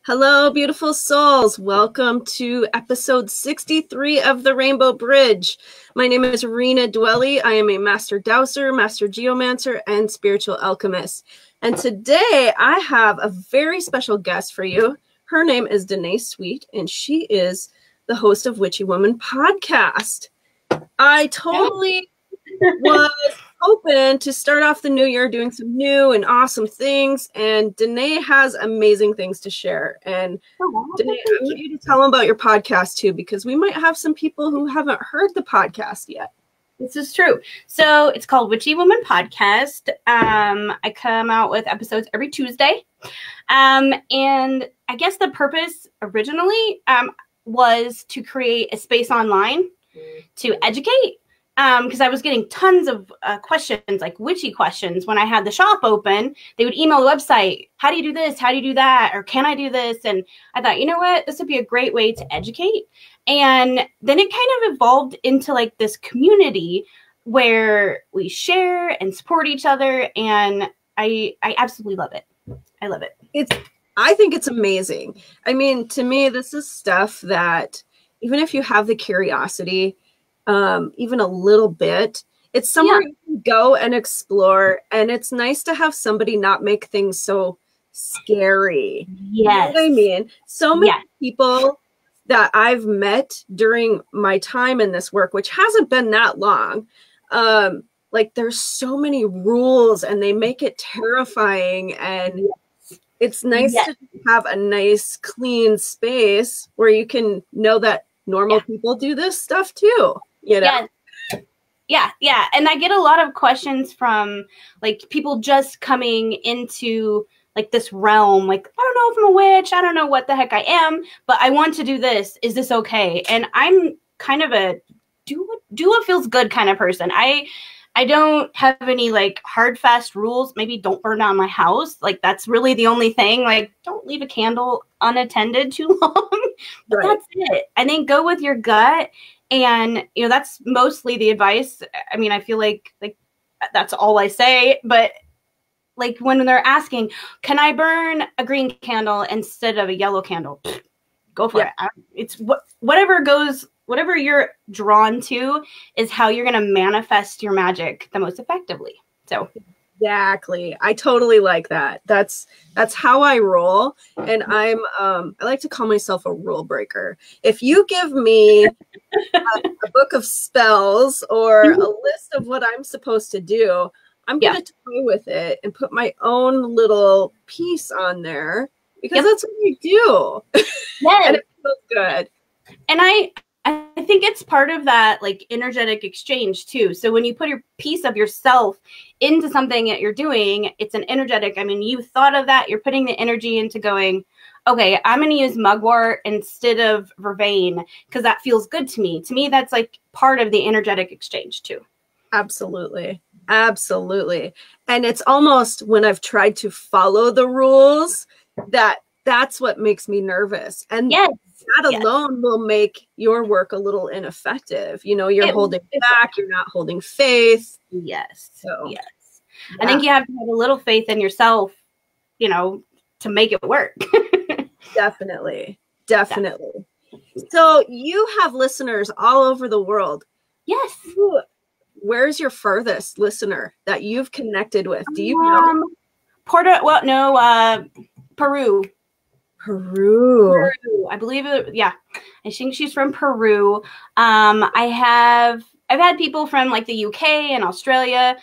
Hello, beautiful souls. Welcome to episode 63 of The Rainbow Bridge. My name is Rena Dwelly. I am a master dowser, master geomancer, and spiritual alchemist. And today I have a very special guest for you. Her name is DaNae Sweet, and she is the host of Witchy Woman Podcast. I totally was hoping to start off the new year doing some new and awesome things, and DaNae has amazing things to share. And DaNae, I want you to tell them about your podcast too, because we might have some people who haven't heard the podcast yet. This is true. So it's called Witchy Woman Podcast. I come out with episodes every Tuesday. And I guess the purpose originally was to create a space online to educate. Because I was getting tons of questions, like witchy questions. When I had the shop open, they would email the website, how do you do this? How do you do that? Or can I do this? And I thought, you know what? This would be a great way to educate. And then it kind of evolved into like this community where we share and support each other. And I absolutely love it. I love it. I think it's amazing. I mean, to me, this is stuff that even if you have the curiosity, even a little bit, it's somewhere you can go and explore, and it's nice to have somebody not make things so scary. Yes. You know what I mean? So many people that I've met during my time in this work, which hasn't been that long, like there's so many rules and they make it terrifying, and it's nice to have a nice clean space where you can know that normal people do this stuff too. You know? Yeah. And I get a lot of questions from like people just coming into like this realm. Like, I don't know if I'm a witch. I don't know what the heck I am, but I want to do this. Is this okay? And I'm kind of a do what feels good kind of person. I don't have any like hard, fast rules. Maybe don't burn down my house. Like that's really the only thing. Like don't leave a candle unattended too long. But that's it. I think go with your gut. And, you know, that's mostly the advice. I mean, I feel like that's all I say. But like when they're asking, can I burn a green candle instead of a yellow candle? Go for it. It's whatever you're drawn to is how you're going to manifest your magic the most effectively. So exactly. I totally like that. That's how I roll. And I like to call myself a rule breaker. If you give me a book of spells or a list of what I'm supposed to do, I'm going to toy with it and put my own little piece on there because that's what you do. Yes. And it feels good. And I think it's part of that like energetic exchange too. So when you put your piece of yourself into something that you're doing, it's an energetic. I mean, you thought of that. You're putting the energy into going, okay, I'm going to use mugwort instead of vervain because that feels good to me. To me, that's like part of the energetic exchange too. Absolutely. Absolutely. And it's almost when I've tried to follow the rules that's what makes me nervous. And that alone will make your work a little ineffective. You know, you're holding back, you're not holding faith. Yes. So, yes. I think you have to have a little faith in yourself, you know, to make it work. Definitely. So you have listeners all over the world. Yes. Where's your furthest listener that you've connected with? Do you know? Peru. Peru. I believe it. Yeah. I think she's from Peru. I've had people from like the UK and Australia,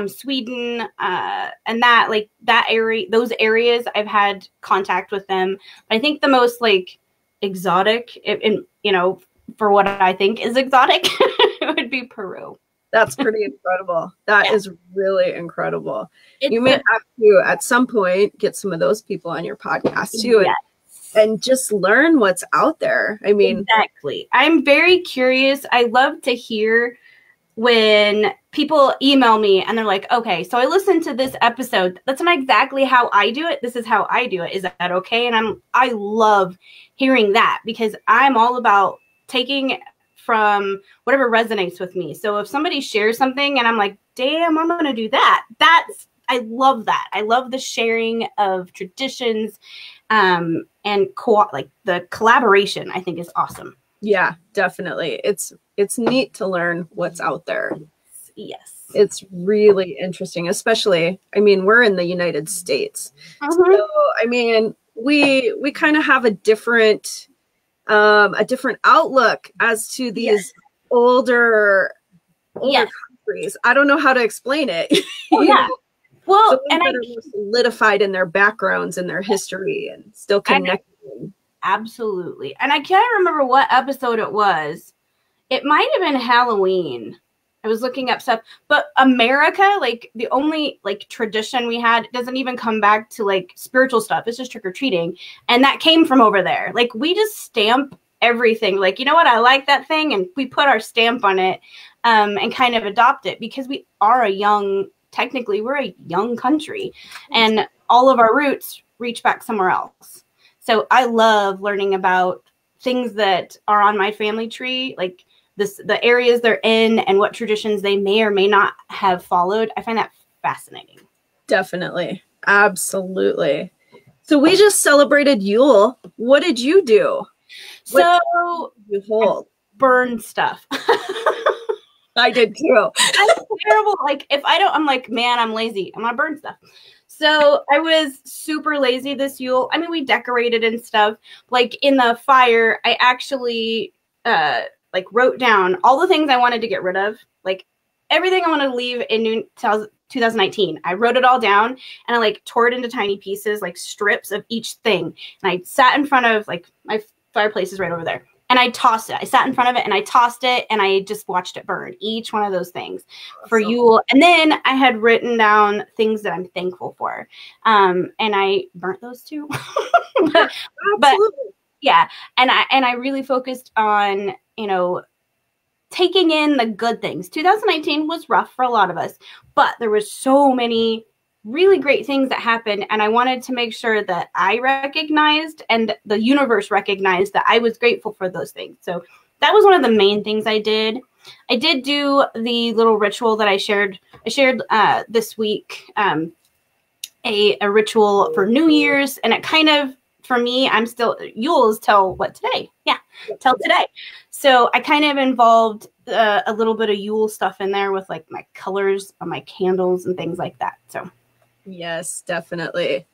Sweden, and that area, those areas I've had contact with them. But I think the most like exotic and you know, for what I think is exotic would be Peru. That's pretty incredible. That is really incredible. You may have to, at some point, get some of those people on your podcast too and just learn what's out there. I mean, exactly. I'm very curious. I love to hear when people email me and they're like, okay, so I listened to this episode. That's not exactly how I do it. This is how I do it. Is that okay? And I love hearing that because I'm all about taking from whatever resonates with me. So if somebody shares something and I'm like, damn, I'm going to do that. I love that. I love the sharing of traditions, and like the collaboration, I think, is awesome. Yeah, definitely. It's neat to learn what's out there. Yes. It's really interesting, especially, I mean, we're in the United States. So, I mean, we kind of have a different outlook as to these older countries. I don't know how to explain it. Yeah. Well, so and are more solidified in their backgrounds and their history and still connected. Absolutely. And I can't remember what episode it was. It might have been Halloween. I was looking up stuff, but America, like the only like tradition we had doesn't even come back to like spiritual stuff. It's just trick or treating. And that came from over there. Like we just stamp everything. Like, you know what? I like that thing. And we put our stamp on it, and kind of adopt it because we are technically we're a young country and all of our roots reach back somewhere else. So I love learning about things that are on my family tree, like the areas they're in and what traditions they may or may not have followed. I find that fascinating. Definitely. Absolutely. So we just celebrated Yule. What did you do? So you hold? Burn stuff. I did too. I'm terrible. Like if I don't, I'm like, man, I'm lazy. I'm gonna burn stuff. So I was super lazy this Yule. I mean, we decorated and stuff. Like in the fire, I actually like wrote down all the things I wanted to get rid of, like everything I wanted to leave in 2019. I wrote it all down and I like tore it into tiny pieces, like strips of each thing. And I sat in front of like my fireplace is right over there. And I tossed it. I sat in front of it and I tossed it and I just watched it burn, each one of those things for Yule. And then I had written down things that I'm thankful for. And I burnt those too. but yeah. And I really focused on, you know, taking in the good things. 2019 was rough for a lot of us, but there was so many really great things that happened. And I wanted to make sure that I recognized and the universe recognized that I was grateful for those things. So that was one of the main things I did. I did do the little ritual that I shared this week, a ritual for New Year's. And it kind of, for me, I'm still, Yule is till what, today? Yeah, till today. So I kind of involved a little bit of Yule stuff in there with like my colors on my candles and things like that. So yes, definitely.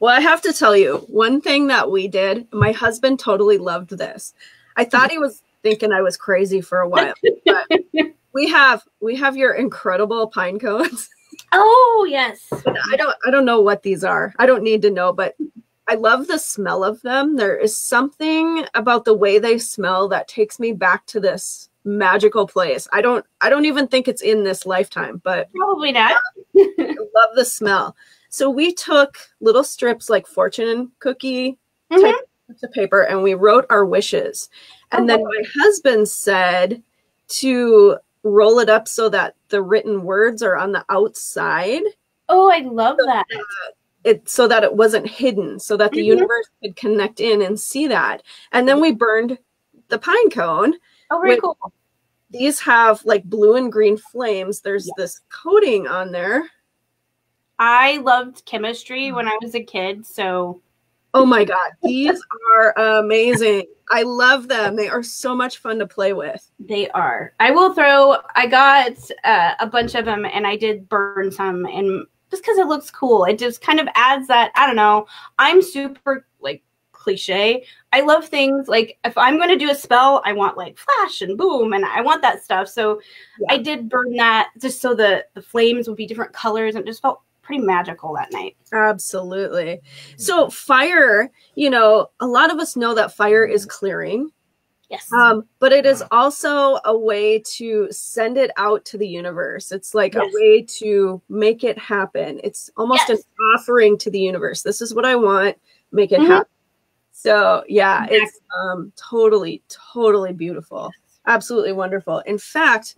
Well, I have to tell you, one thing that we did, my husband totally loved this. I thought he was thinking I was crazy for a while, but we have your incredible pine cones. Oh, yes. I don't know what these are. I don't need to know, but I love the smell of them. There is something about the way they smell that takes me back to this magical place. I don't even think it's in this lifetime, but probably not. I love the smell. So we took little strips like fortune cookie type of paper and we wrote our wishes. And then my husband said to roll it up so that the written words are on the outside. Oh, I love that. So that it wasn't hidden, so that the universe could connect in and see that. And then we burned the pine cone. Oh, very cool. These have like blue and green flames. There's this coating on there. I loved chemistry when I was a kid, so. Oh my God, these are amazing. I love them. They are so much fun to play with. They are. I got a bunch of them and I did burn some, and just because it looks cool, it just kind of adds that, I don't know, I'm super like cliche. I love things like if I'm going to do a spell, I want like flash and boom, and I want that stuff. So I did burn that just so the flames would be different colors, and it just felt pretty magical that night. Absolutely. So fire, you know, a lot of us know that fire is clearing. Yes. But it is also a way to send it out to the universe. It's like a way to make it happen. It's almost an offering to the universe. This is what I want. Make it happen. So yeah, it's totally beautiful. Absolutely wonderful. In fact,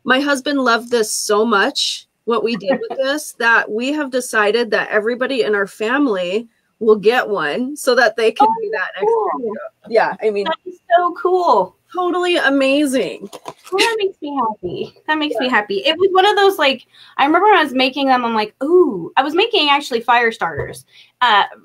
my husband loved this so much, what we did with this, that we have decided that everybody in our family will get one so that they can do that next year. Yeah, I mean, that's so cool. totally amazing. Well, that makes me happy. That makes me happy. It was one of those, like, I remember when I was making them, I'm like, ooh, I was making actually fire starters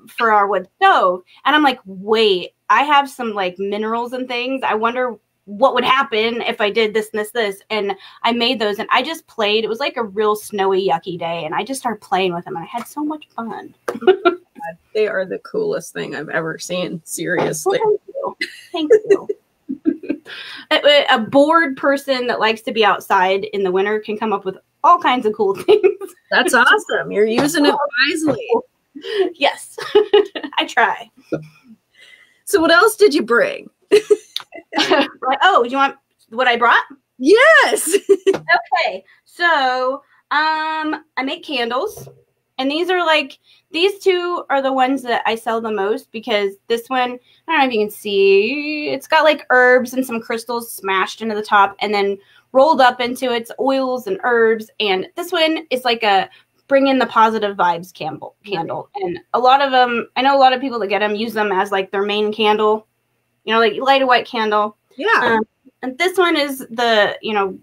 for our wood stove. And I'm like, wait, I have some like minerals and things. I wonder what would happen if I did this and this. And I made those and I just played. It was like a real snowy, yucky day. And I just started playing with them and I had so much fun. They are the coolest thing I've ever seen. Seriously. Well, thank you. A bored person that likes to be outside in the winter can come up with all kinds of cool things. That's awesome. You're using it wisely. Yes, I try. So what else did you bring? Like, oh, do you want what I brought? Yes. Okay, so I make candles. And these two are the ones that I sell the most because this one, I don't know if you can see, it's got like herbs and some crystals smashed into the top and then rolled up into its oils and herbs. And this one is like a bring in the positive vibes candle. And a lot of them, I know a lot of people that get them use them as like their main candle, you know, like you light a white candle. Yeah. And this one is the, you know,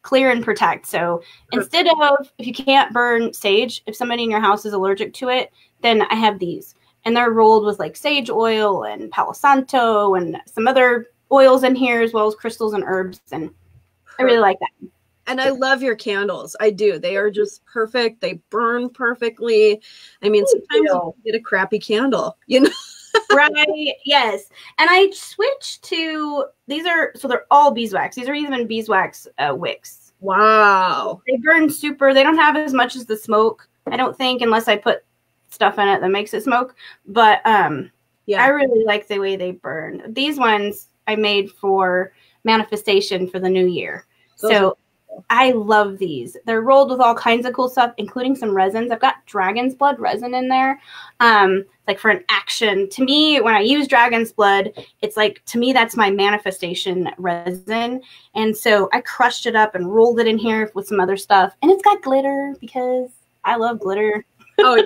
clear and protect. So instead of, if you can't burn sage, if somebody in your house is allergic to it, then I have these. And they're rolled with like sage oil and Palo Santo and some other oils in here, as well as crystals and herbs. And I really like that. And I love your candles. I do. They are just perfect. They burn perfectly. I mean, sometimes you get a crappy candle, you know? Right. Yes. And I switched to, so they're all beeswax. These are even beeswax wicks. Wow. They burn super. They don't have as much as the smoke, I don't think, unless I put stuff in it that makes it smoke. But yeah, I really like the way they burn. These ones I made for manifestation for the new year. So I love these. They're rolled with all kinds of cool stuff, including some resins. I've got dragon's blood resin in there. Like for an action. To me, when I use dragon's blood, it's like, to me, that's my manifestation resin. And so I crushed it up and rolled it in here with some other stuff. And it's got glitter because I love glitter. Oh, yeah.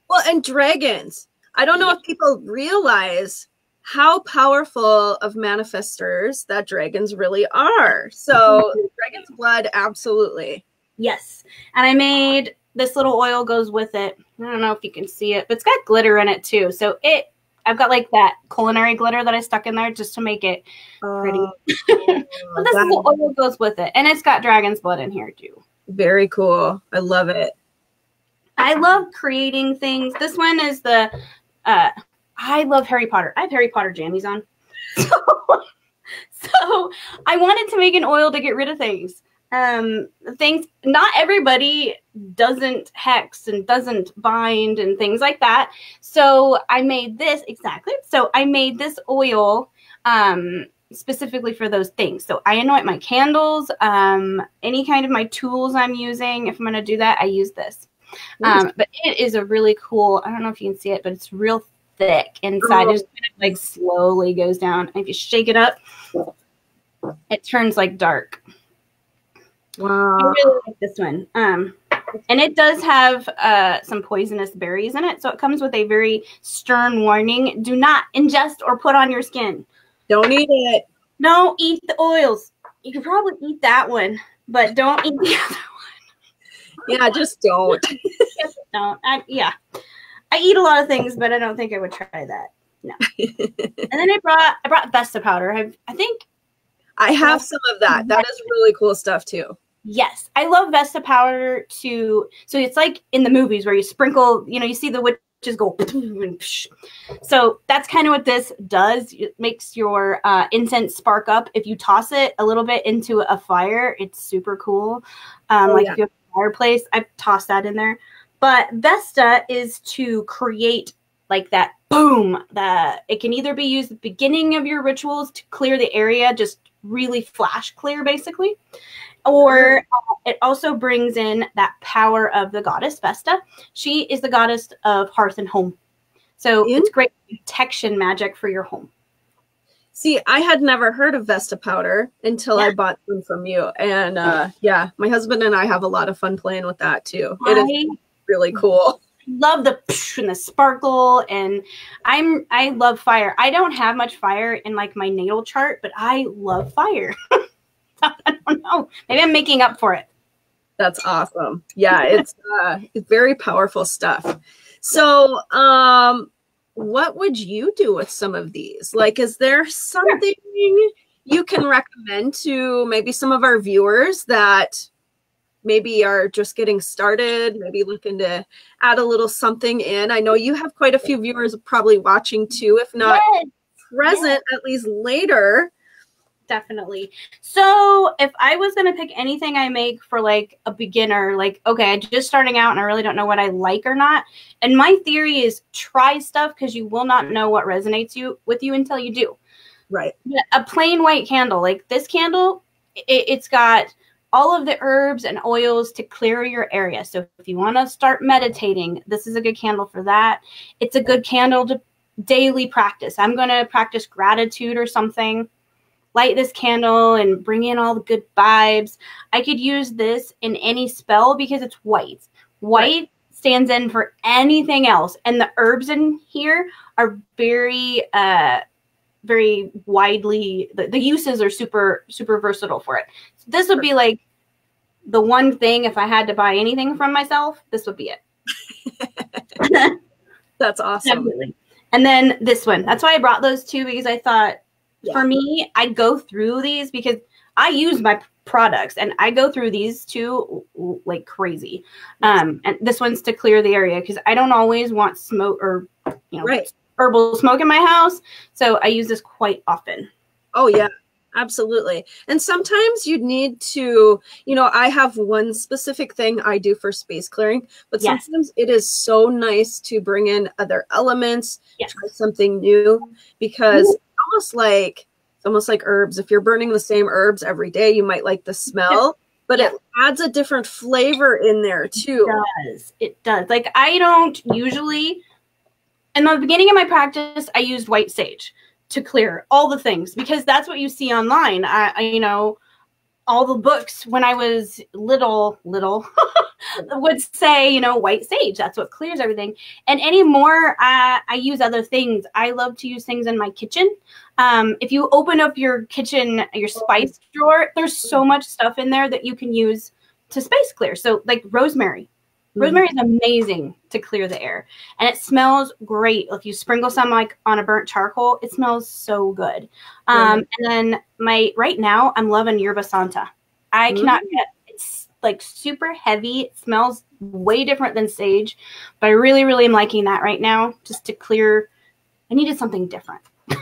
Well, and dragons. I don't know if people realize how powerful of manifestors that dragons really are. So dragon's blood, absolutely. Yes. And I made this little oil goes with it. I don't know if you can see it, but it's got glitter in it too. So I've got like that culinary glitter that I stuck in there just to make it pretty. But this little oil goes with it. And it's got dragon's blood in here too. Very cool. I love it. I love creating things. This one is the, I love Harry Potter. I have Harry Potter jammies on. So I wanted to make an oil to get rid of things. Not everybody doesn't hex and doesn't bind and things like that. So I made this So I made this oil specifically for those things. So I anoint my candles, any kind of my tools I'm using. If I'm going to do that, I use this. But it is a really cool, I don't know if you can see it, but it's real thick inside. It just kind of like slowly goes down. And if you shake it up, it turns like dark. Wow. I really like this one. And it does have some poisonous berries in it. So it comes with a very stern warning. Do not ingest or put on your skin. Don't eat it. No, eat the oils. You can probably eat that one, but don't eat the other one. Yeah, just don't. Just don't. I eat a lot of things, but I don't think I would try that. No. And then I brought Vesta powder. I think I have some of that. That is really cool stuff too. Yes. I love Vesta powder so it's like in the movies where you sprinkle, you see the witches go. So that's kind of what this does. It makes your incense spark up. If you toss it a little bit into a fire, it's super cool. If you have a fireplace, I toss that in there. But Vesta is to create like that boom. It can either be used at the beginning of your rituals to clear the area, just really flash clear basically. Or it also brings in that power of the goddess Vesta. She is the goddess of hearth and home. So it's great protection magic for your home. See, I had never heard of Vesta powder until I bought some from you. And my husband and I have a lot of fun playing with that too. It is really cool. love the psh and the sparkle, and I love fire. I don't have much fire in like my natal chart, but I love fire. I don't know. Maybe I'm making up for it. That's awesome. Yeah, it's very powerful stuff. So, what would you do with some of these? Like, is there something you can recommend to maybe some of our viewers that maybe are just getting started, maybe looking to add a little something in? I know you have quite a few viewers probably watching too, if not present, at least later. Definitely. So if I was going to pick anything I make for like a beginner, like, okay, I'm just starting out and I really don't know what I like or not. And my theory is try stuff because you will not know what resonates with you until you do. Right. A plain white candle, like this candle, it's got all of the herbs and oils to clear your area. So if you want to start meditating, this is a good candle for that. It's a good candle to daily practice. I'm going to practice gratitude or something. Light this candle and bring in all the good vibes. I could use this in any spell because it's white. White stands in for anything else. And the herbs in here are very, very widely, the uses are super, super versatile for it. So this would be like the one thing, if I had to buy anything from myself, this would be it. That's awesome. Definitely. And then this one. That's why I brought those two, because I thought, for me, I go through these because I use my products and I go through these two like crazy. And this one's to clear the area because I don't always want smoke or, herbal smoke in my house. So I use this quite often. Oh, yeah, absolutely. And sometimes you need to, I have one specific thing I do for space clearing, but sometimes it is so nice to bring in other elements, try something new, because almost like herbs. If you're burning the same herbs every day, you might like the smell, but it adds a different flavor in there too. It does. Like I don't usually, in the beginning of my practice, I used white sage to clear all the things because that's what you see online. I all the books when I was little would say, white sage, that's what clears everything. And anymore, I use other things. I love to use things in my kitchen. If you open up your kitchen, your spice drawer, there's so much stuff in there that you can use to space clear. So like rosemary. Rosemary is amazing to clear the air. And it smells great. If you sprinkle some like on a burnt charcoal, it smells so good. And then right now I'm loving Yerba Santa. I cannot get, it's like super heavy. It smells way different than sage, but I really, really am liking that right now just to clear. I needed something different. I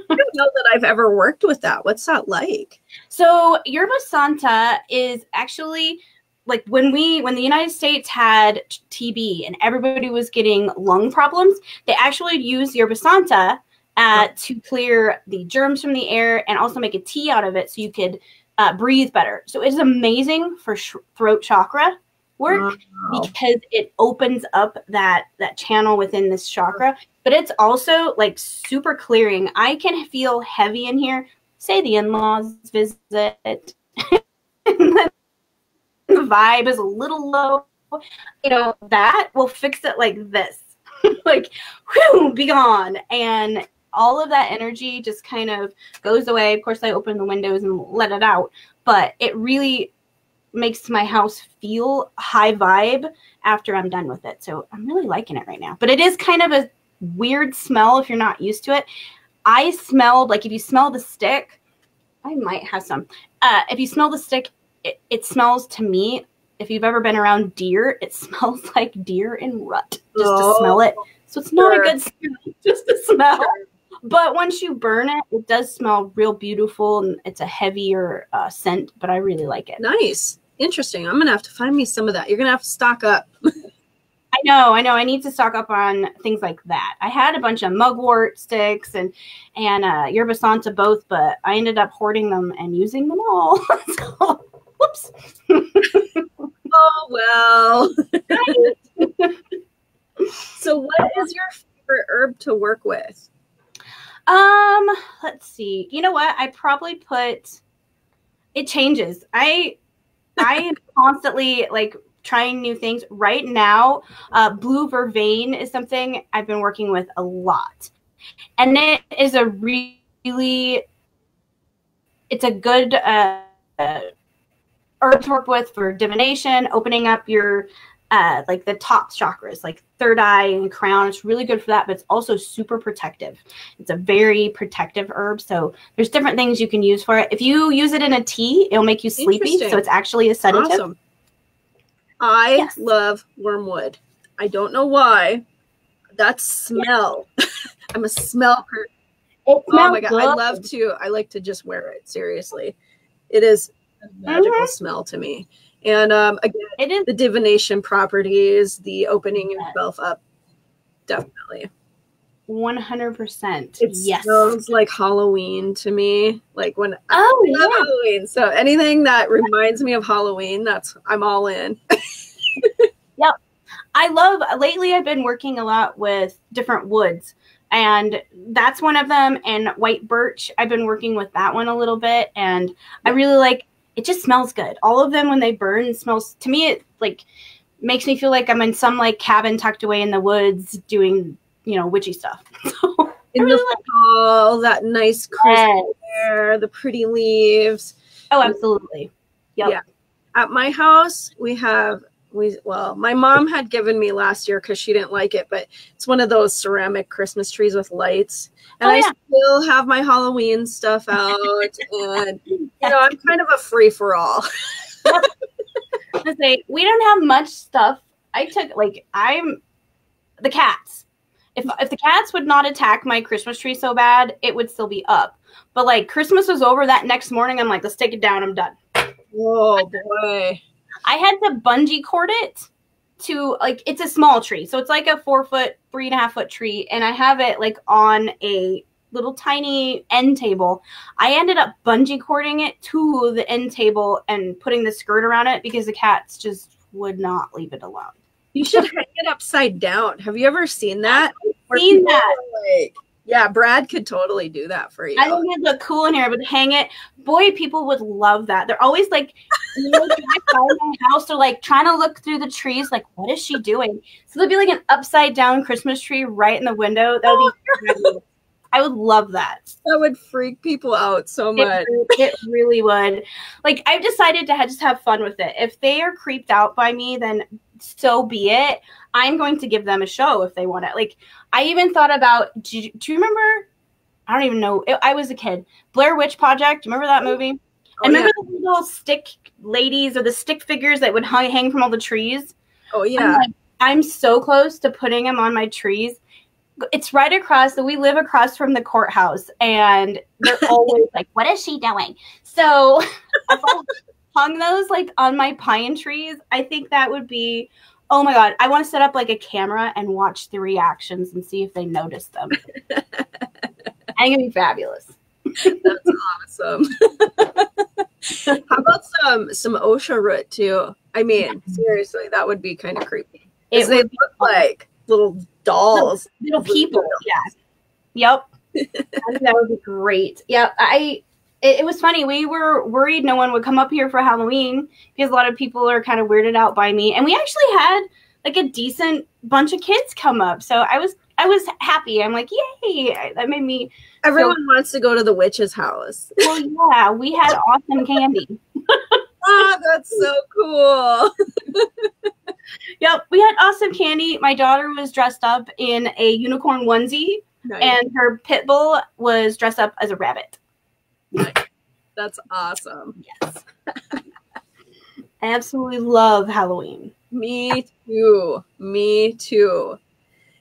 don't know that I've ever worked with that. What's that like? So Yerba Santa is actually like when the United States had TB and everybody was getting lung problems, they actually used Yerba Santa to clear the germs from the air and also make a tea out of it so you could breathe better. So it's amazing for throat chakra work because it opens up that channel within this chakra, but it's also like super clearing. I can feel heavy in here. Say the in-laws visit. The vibe is a little low, that will fix it like this, like, whew, be gone. And all of that energy just kind of goes away. Of course, I open the windows and let it out, but it really makes my house feel high vibe after I'm done with it. So I'm really liking it right now, but it is kind of a weird smell if you're not used to it. I smelled like, if you smell the stick, I might have some, if you smell the stick, it smells to me, if you've ever been around deer, it smells like deer in rut just to smell it. So it's not a good smell, just to smell. But once you burn it, it does smell real beautiful and it's a heavier scent, but I really like it. Nice. Interesting. I'm going to have to find me some of that. You're going to have to stock up. I know. I need to stock up on things like that. I had a bunch of mugwort sticks and Yerba Santa both, but I ended up hoarding them and using them all. So, whoops. Oh, well. So what is your favorite herb to work with? Let's see. You know what? I probably put, it changes. I constantly like trying new things. Right now, blue vervain is something I've been working with a lot. And it is a really, it's a good herb to work with for divination, opening up your like the top chakras, like third eye and crown. It's really good for that, but it's also super protective. It's a very protective herb. So there's different things you can use for it. If you use it in a tea, it'll make you sleepy. So it's actually a sedative. Awesome. I love wormwood. I don't know why. That smell. I'm a smell person. Oh my God. Good. I like to just wear it. Seriously. It is a magical smell to me. And again, it is the divination properties, the opening yourself up. Definitely. 100%. It smells like Halloween to me. Like when I love Halloween. So anything that reminds me of Halloween, I'm all in. Yep. Lately I've been working a lot with different woods, and that's one of them. And white birch, I've been working with that one a little bit, and I really like, it just smells good. All of them when they burn smells, to me, it like makes me feel like I'm in some like cabin tucked away in the woods doing, witchy stuff. So, in the fall, that nice crisp air, the pretty leaves. Oh, absolutely. Yep. Yeah. At my house, my mom had given me last year because she didn't like it, but it's one of those ceramic Christmas trees with lights. And I still have my Halloween stuff out. And, I'm kind of a free-for-all. We don't have much stuff. The cats. If the cats would not attack my Christmas tree so bad, it would still be up. But like Christmas was over, that next morning, I'm like, let's take it down. I'm done. Oh boy. I had to bungee cord it to it's a small tree. So it's like a 3.5 foot tree. And I have it like on a little tiny end table. I ended up bungee cording it to the end table and putting the skirt around it because the cats just would not leave it alone. You should hang it upside down. Have you ever seen that? I've seen that. Yeah, Brad could totally do that for you. I think it'd look cool in here, but hang it. Boy, people would love that. They're always like, by my house, they're like trying to look through the trees, like, what is she doing? So there'd be like an upside down Christmas tree right in the window. That would be fabulous. I would love that. That would freak people out so much. It really would. Like, I've decided to just have fun with it. If they are creeped out by me, then so be it. I'm going to give them a show if they want it. Like, I even thought about, do you remember? I don't even know. I was a kid. Blair Witch Project. Remember that movie? And remember the little stick ladies or the stick figures that would hang from all the trees? Oh, yeah. I'm so close to putting them on my trees. It's right across. So we live across from the courthouse, and they're always like, "What is she doing?" So if I hung those like on my pine trees, I think that would be. Oh my God! I want to set up like a camera and watch the reactions and see if they notice them. I think it'd be fabulous. That's awesome. How about some OSHA root too? I mean, seriously, that would be kind of creepy. They look like little dolls, little people. Yeah. Yep. I think that would be great. Yeah. It was funny. We were worried no one would come up here for Halloween because a lot of people are kind of weirded out by me. And we actually had like a decent bunch of kids come up. So I was happy. I'm like, yay. That made me. Everyone wants to go to the witch's house. Well, yeah, we had awesome candy. Oh, that's so cool. Yep, we had awesome candy. My daughter was dressed up in a unicorn onesie, and her pit bull was dressed up as a rabbit. Nice. That's awesome. Yes. I absolutely love Halloween. Me too.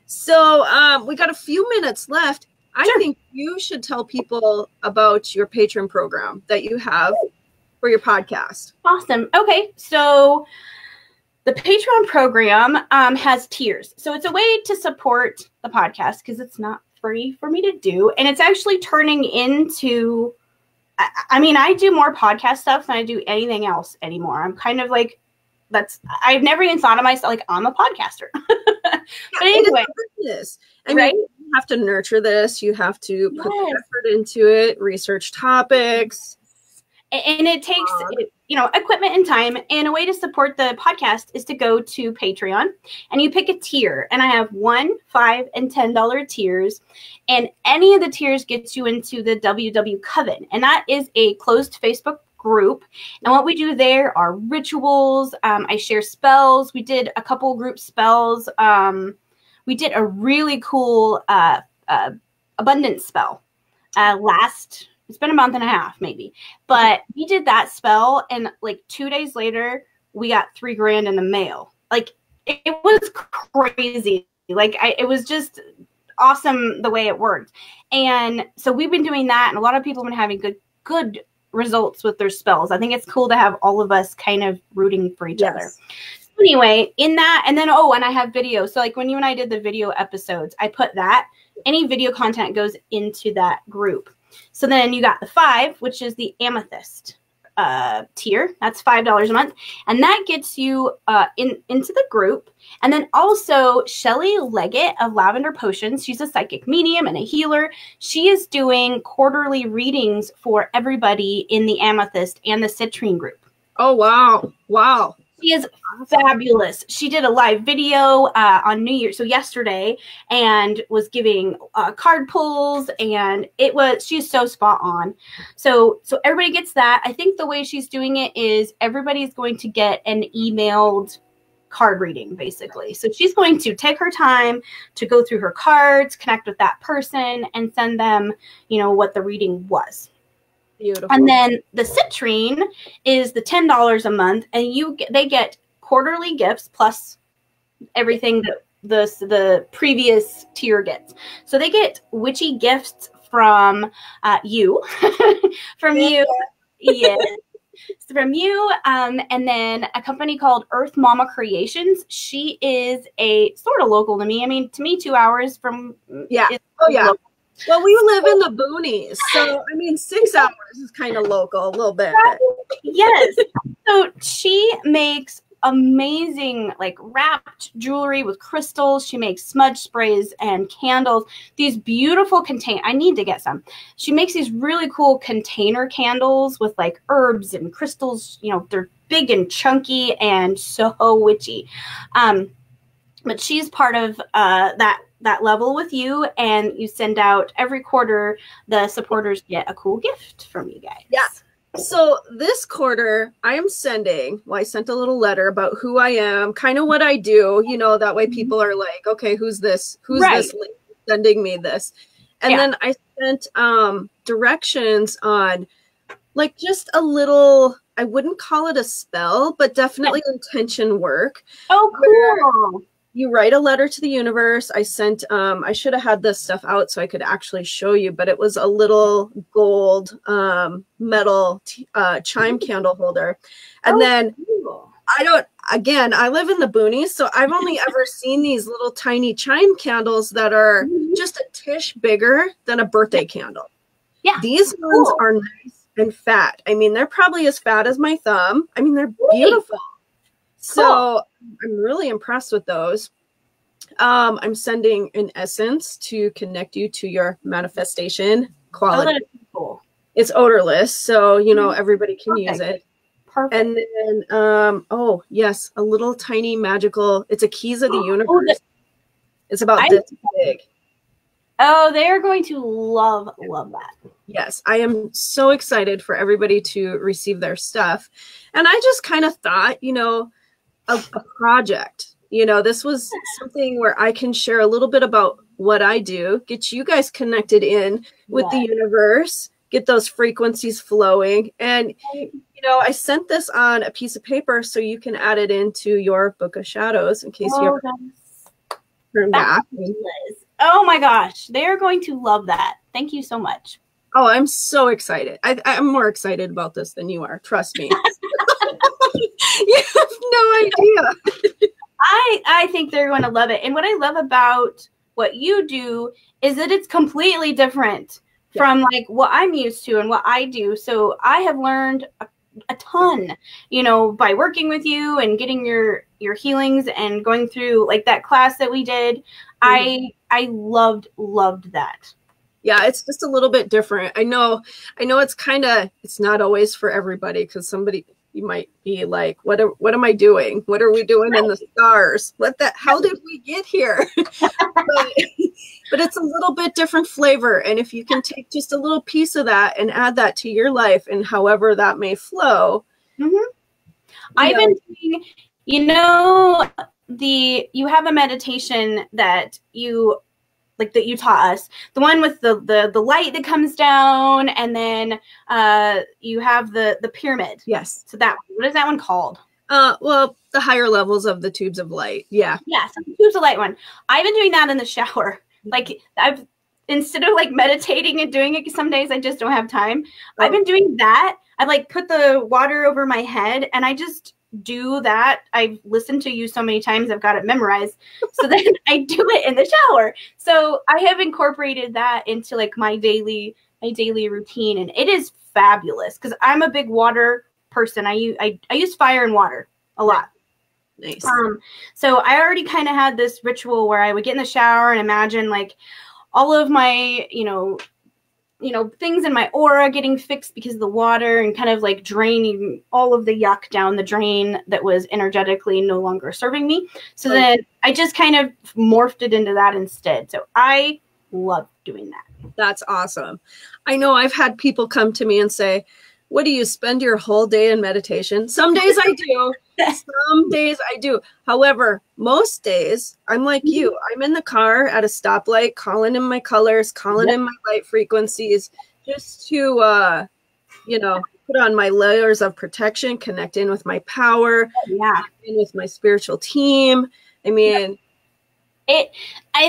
So we got a few minutes left. I think you should tell people about your patron program that you have for your podcast. Awesome. Okay, so the Patreon program has tiers. So it's a way to support the podcast because it's not free for me to do. And it's actually turning into, I do more podcast stuff than I do anything else anymore. I'm kind of like, I've never even thought of myself like I'm a podcaster. But anyway, you have to nurture this. You have to put effort into it, research topics. And it takes, equipment and time. And a way to support the podcast is to go to Patreon and you pick a tier. And I have $1, $5, and $10 tiers. And any of the tiers gets you into the WW Coven. And that is a closed Facebook group. And what we do there are rituals. I share spells. We did a couple group spells. We did a really cool abundance spell it's been a month and a half maybe, but we did that spell and like 2 days later we got $3,000 in the mail. Like it was crazy. Like it was just awesome the way it worked. And so we've been doing that, and a lot of people have been having good results with their spells. I think it's cool to have all of us kind of rooting for each other. Anyway, in that, and then, and I have video. So like when you and I did the video episodes, I put that, any video content goes into that group. So then you got the 5, which is the amethyst tier. That's $5 a month. And that gets you into the group. And then also Shelly Leggett of Lavender Potions. She's a psychic medium and a healer. She is doing quarterly readings for everybody in the amethyst and the citrine group. Oh, wow. Wow. She is fabulous. She did a live video on New Year's, so yesterday, and was giving card pulls, and she's so spot on. So everybody gets that. I think the way she's doing it is everybody's going to get an emailed card reading, basically. So she's going to take her time to go through her cards, connect with that person, and send them, what the reading was. Beautiful. And then the citrine is the $10 a month, and they get quarterly gifts plus everything that the previous tier gets. So they get witchy gifts from you, from you, yes, from you, and then a company called Earth Mama Creations. She is a sort of local to me. I mean, to me, 2 hours from local. Well, we live in the boonies, so I mean, 6 hours is kind of local, a little bit. Yes. So she makes amazing, like, wrapped jewelry with crystals. She makes smudge sprays and candles. These beautiful I need to get some. She makes these really cool container candles with like herbs and crystals. They're big and chunky and so witchy. But she's part of that level with you, and you send out every quarter. The supporters get a cool gift from you guys. Yeah. So this quarter I sent a little letter about who I am, kind of what I do, that way people are like, okay, who's this lady sending me this? And then I sent directions on like just a little, I wouldn't call it a spell, but definitely intention work. Oh, cool. You write a letter to the universe. I sent, I should have had this stuff out so I could actually show you, but it was a little gold metal chime candle holder. And then cool. I live in the boonies, so I've only ever seen these little tiny chime candles that are just a tish bigger than a birthday candle. Yeah. These ones are nice and fat. I mean, they're probably as fat as my thumb. I mean, they're beautiful. So I'm really impressed with those. I'm sending an essence to connect you to your manifestation quality. Oh, that's cool. It's odorless, so everybody can use it. Perfect. And then, yes, a little tiny magical. It's a keys of the universe. It's about this big. Oh, they are going to love that. Yes, I am so excited for everybody to receive their stuff. And I just kind of thought, a project. This was something where I can share a little bit about what I do, get you guys connected in with the universe, get those frequencies flowing. And, I sent this on a piece of paper so you can add it into your book of shadows in case you ever turn back. Oh my gosh, they're going to love that. Thank you so much. Oh, I'm so excited. I'm more excited about this than you are. Trust me. You have no idea. I think they're going to love it. And what I love about what you do is that it's completely different from like what I'm used to and what I do. So I have learned a ton, by working with you and getting your healings and going through like that class that we did. I loved that. Yeah, it's just a little bit different. I know it's not always for everybody, because you might be like, what am I doing? What are we doing in the stars? How did we get here? but it's a little bit different flavor. And if you can take just a little piece of that and add that to your life, and however that may flow. Mm-hmm. I've been doing, you have a meditation that you taught us, the one with the light that comes down, and then you have the pyramid. Yes. So what is that one called? Well, the higher levels of the tubes of light. Yeah. Yeah, so the tubes of light one. I've been doing that in the shower. Like, instead of like meditating and doing it, some days I just don't have time. I've been doing that. I like put the water over my head and I just do that. I've listened to you so many times, I've got it memorized. So then I do it in the shower. So I have incorporated that into like my daily routine, and it is fabulous because I'm a big water person. I use fire and water a lot. Nice. So I already kind of had this ritual where I would get in the shower and imagine like all of my, things in my aura getting fixed because of the water, and kind of like draining all of the yuck down the drain that was energetically no longer serving me. So then I just kind of morphed it into that instead. So I love doing that. That's awesome. I know I've had people come to me and say, what do you spend your whole day in meditation? Some days I do. Some days I do. However, most days I'm like you. I'm in the car at a stoplight, calling in my colors, calling in my light frequencies, just to, put on my layers of protection, connect in with my power, connect in with my spiritual team. I mean, I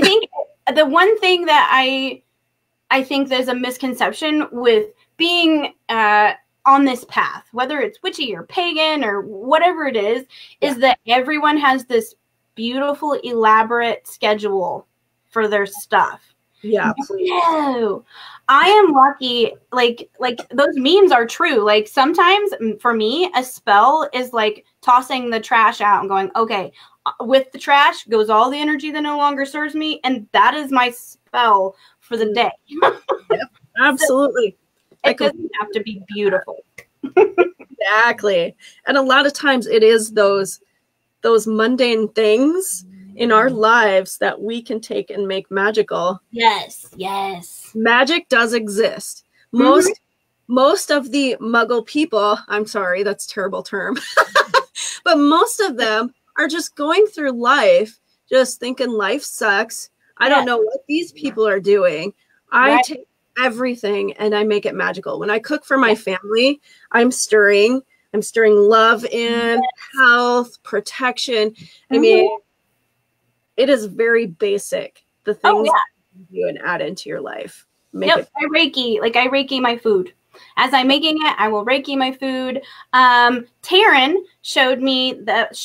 think the one thing that I think there's a misconception with being on this path, whether it's witchy or pagan or whatever it is that everyone has this beautiful, elaborate schedule for their stuff. Yeah. No, I am lucky. Like those memes are true. Like sometimes for me, a spell is like tossing the trash out and going, okay, with the trash goes all the energy that no longer serves me. And that is my spell for the day. Yep, absolutely. It doesn't have to be beautiful. Exactly. And a lot of times it is those mundane things in our lives that we can take and make magical. Yes. Magic does exist. Most of the Muggle people, I'm sorry, that's a terrible term, but most of them are just going through life just thinking life sucks. I don't know what these people are doing. I take everything and I make it magical. When I cook for my family, I'm stirring love in, health, protection. I mean, it is very basic. The things you do and add into your life. I Reiki my food. As I'm making it, I will Reiki my food. Taryn showed me that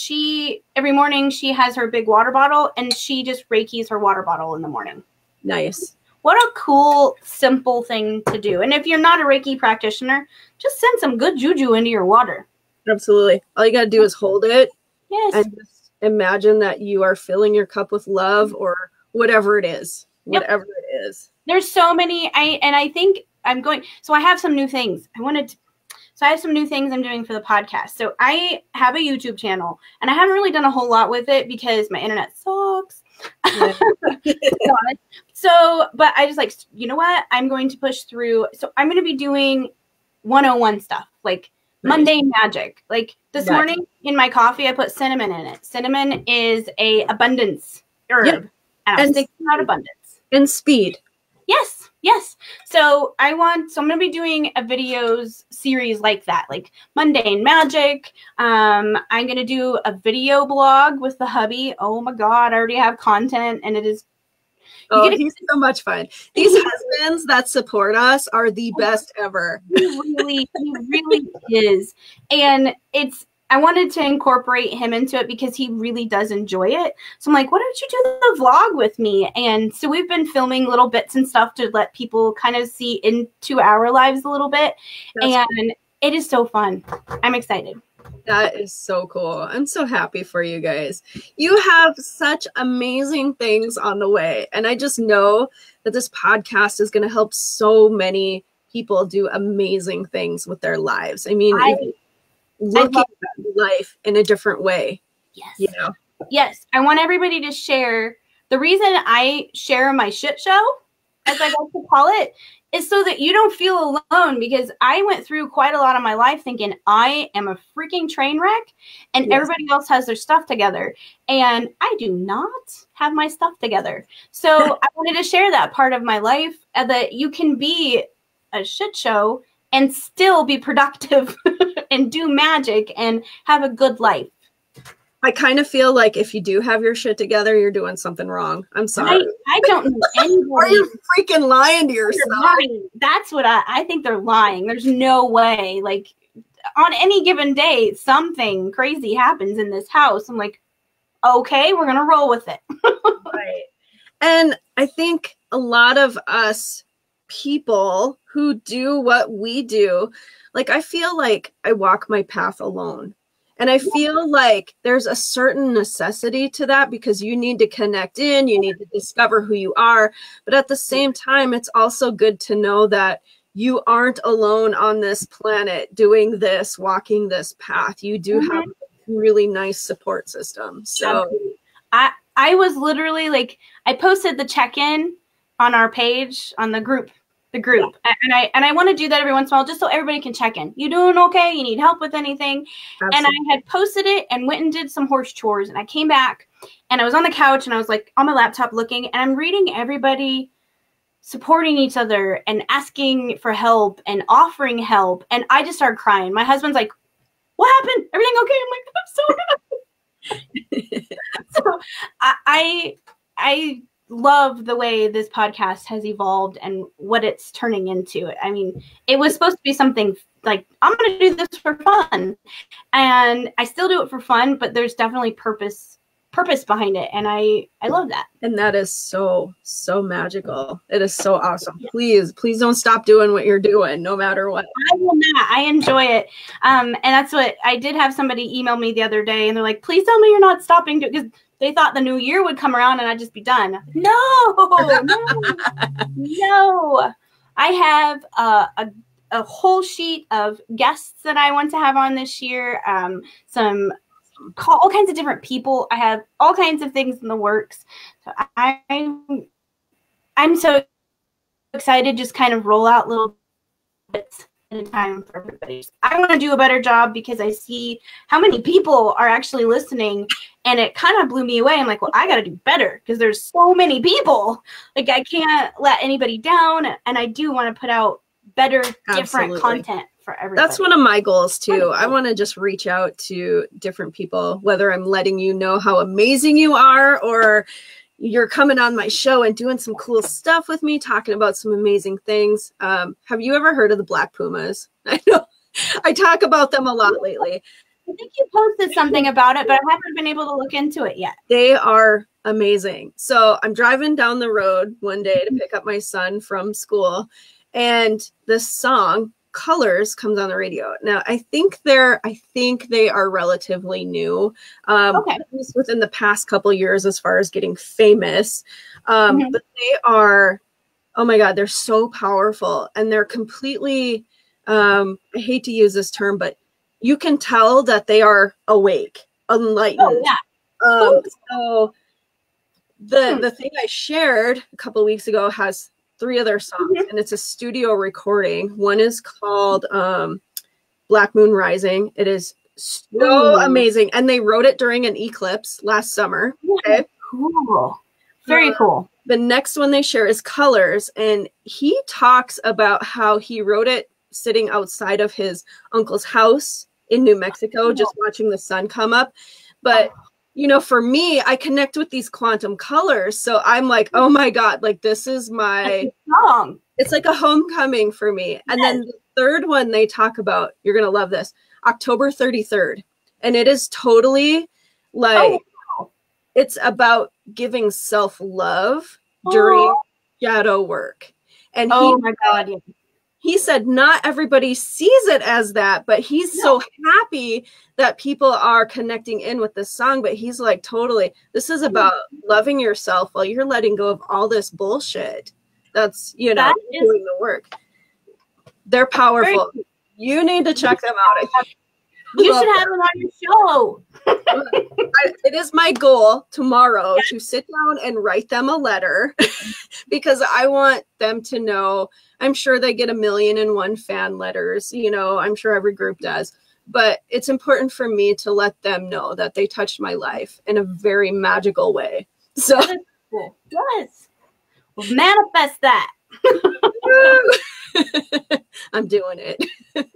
every morning she has her big water bottle and she just Reikis her water bottle in the morning. Nice. What a cool, simple thing to do. And if you're not a Reiki practitioner, just send some good juju into your water. Absolutely. All you got to do is hold it. Yes. And just imagine that you are filling your cup with love or whatever it is. Whatever it is. There's so many. I think I'm going. So I have some new things. So I have some new things I'm doing for the podcast. So I have a YouTube channel and I haven't really done a whole lot with it because my internet sucks. Yeah. But I just like, you know what? I'm going to push through. So I'm going to be doing 101 stuff, like mundane magic. Like this morning in my coffee, I put cinnamon in it. Cinnamon is a abundance herb. Yep. And I was thinking about abundance. And speed. Yes. So I'm going to be doing a videos series like that, like mundane magic. I'm going to do a video blog with the hubby. Oh my God, I already have content and it is. He's so much fun. These husbands that support us are the best ever. He really is. And I wanted to incorporate him into it because he really does enjoy it. So I'm like, why don't you do the vlog with me? And so we've been filming little bits and stuff to let people kind of see into our lives a little bit. It is so fun. I'm excited. That is so cool. I'm so happy for you guys. You have such amazing things on the way. And I just know that this podcast is going to help so many people do amazing things with their lives. I mean, looking at life in a different way. Yes. You know? Yes. I want everybody to share. The reason I share my shit show, as I like to call it, is so that you don't feel alone, because I went through quite a lot of my life thinking I am a freaking train wreck and everybody else has their stuff together. And I do not have my stuff together. So I wanted to share that part of my life, that you can be a shit show and still be productive and do magic and have a good life. I kind of feel like if you do have your shit together, you're doing something wrong. I'm sorry. I don't know anybody. Or you're freaking lying to yourself. That's what I think they're lying. There's no way. Like, on any given day, something crazy happens in this house. I'm like, okay, we're going to roll with it. Right. And I think a lot of us people who do what we do, like, I feel like I walk my path alone. And I feel like there's a certain necessity to that, because you need to connect in, you need to discover who you are. But at the same time, it's also good to know that you aren't alone on this planet doing this, walking this path. You do have a really nice support system. So I was literally like, I posted the check-in on our page, on the group. And I want to do that every once in a while, just so everybody can check in. You doing okay? You need help with anything? Absolutely. And I had posted it and went and did some horse chores, and I came back and I was on the couch and I was like on my laptop looking, and I'm reading everybody supporting each other and asking for help and offering help. And I just started crying. My husband's like, what happened? Everything okay? I'm like, I'm so happy. So I love the way this podcast has evolved and what it's turning into. I mean, it was supposed to be something like, I'm going to do this for fun, and I still do it for fun, but there's definitely purpose behind it. And I love that. And that is so magical. It is so awesome. Yeah. Please don't stop doing what you're doing, no matter what. I will not. I enjoy it. And that's what I did have somebody email me the other day, and they're like, please tell me you're not stopping, because they thought the new year would come around and I'd just be done. No. I have a whole sheet of guests that I want to have on this year. All kinds of different people. I have all kinds of things in the works. So I'm so excited, just kind of roll out little bits at a time for everybody. I want to do a better job, because I see how many people are actually listening, and it kind of blew me away. I'm like, well, I got to do better, because there's so many people. Like, I can't let anybody down, and I do want to put out better, different content for everybody. That's one of my goals too. I want to just reach out to different people, whether I'm letting you know how amazing you are, or you're coming on my show and doing some cool stuff with me, talking about some amazing things. Have you ever heard of the Black Pumas? I know I talk about them a lot lately. I think you posted something about it, but I haven't been able to look into it yet. They are amazing. So I'm driving down the road one day to pick up my son from school, and this song Colors comes on the radio. Now I think they are relatively new, at least within the past couple years as far as getting famous. But they are, oh my God, they're so powerful, and they're completely, I hate to use this term, but you can tell that they are awake, enlightened. Oh, yeah. So the thing I shared a couple of weeks ago has 3 other songs, and it's a studio recording. One is called Black Moon Rising. It is so amazing, and they wrote it during an eclipse last summer. Okay, cool, very cool. The next one they share is Colors, and he talks about how he wrote it sitting outside of his uncle's house in New Mexico, just watching the sun come up. But you know, for me, I connect with these quantum colors. So I'm like, oh my God, like this is my song. It's like a homecoming for me. Yes. And then the third one they talk about, you're going to love this, October 33rd. And it is totally like, it's about giving self-love during shadow work. And my God. he said not everybody sees it as that, but he's so happy that people are connecting in with this song. But he's like, totally, this is about loving yourself while you're letting go of all this bullshit. That's, doing the work. They're powerful. You need to check them out. You should have them on your show. It is my goal tomorrow to sit down and write them a letter because I want them to know. I'm sure they get 1,000,001 fan letters. I'm sure every group does. But it's important for me to let them know that they touched my life in a very magical way. So that is cool. Yes. Well, manifest that. I'm doing it.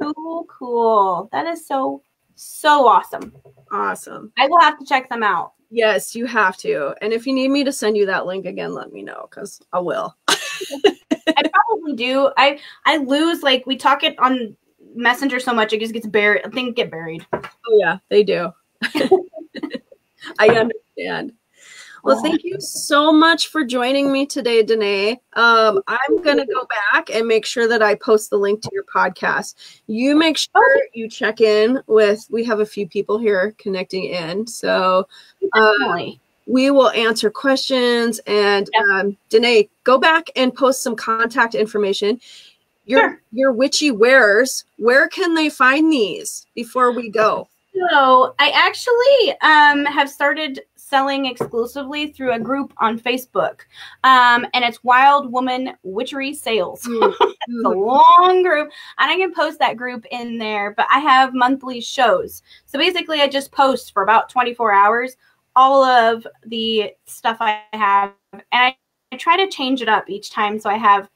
So cool. That is so awesome. Awesome. I will have to check them out. Yes, you have to. And if you need me to send you that link again, let me know because I will. I probably do. I lose, like, we talk it on Messenger so much it just gets buried. Things get buried. Oh yeah, they do. I understand. Well, thank you so much for joining me today, DaNae. I'm going to go back and make sure that I post the link to your podcast. You make sure you check in with, we have a few people here connecting in. So we will answer questions. And DaNae, go back and post some contact information. Your witchy wares, where can they find these before we go? So I actually have started selling exclusively through a group on Facebook. And it's Wild Woman Witchery Sales. It's a long group. And I can post that group in there, but I have monthly shows. So basically I just post for about 24 hours, all of the stuff I have. And I try to change it up each time. So I have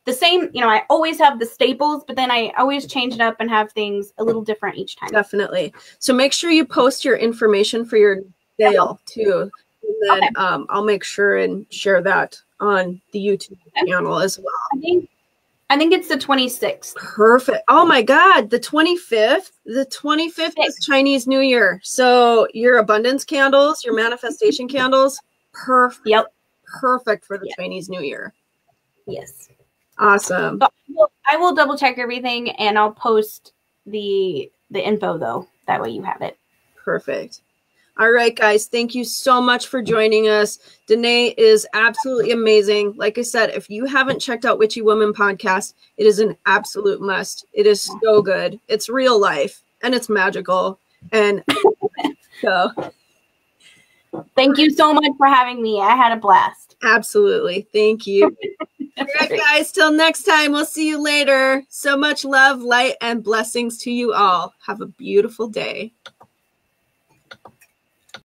the same, I always have the staples, but then I always change it up and have things a little different each time. Definitely. So make sure you post your information for your sale too. And then I'll make sure and share that on the YouTube channel as well. I think it's the 26th. Perfect. Oh my God. The 25th. The 25th is Chinese New Year. So your abundance candles, your manifestation candles, perfect. Yep. Perfect for the Chinese New Year. Yes. Awesome. So I will double check everything and I'll post the info though. That way you have it. Perfect. All right, guys. Thank you so much for joining us. DaNae is absolutely amazing. Like I said, if you haven't checked out Witchy Woman Podcast, it is an absolute must. It is so good. It's real life and it's magical. And so thank you so much for having me. I had a blast. Absolutely. Thank you. All right, guys. Till next time. We'll see you later. So much love, light, and blessings to you all. Have a beautiful day.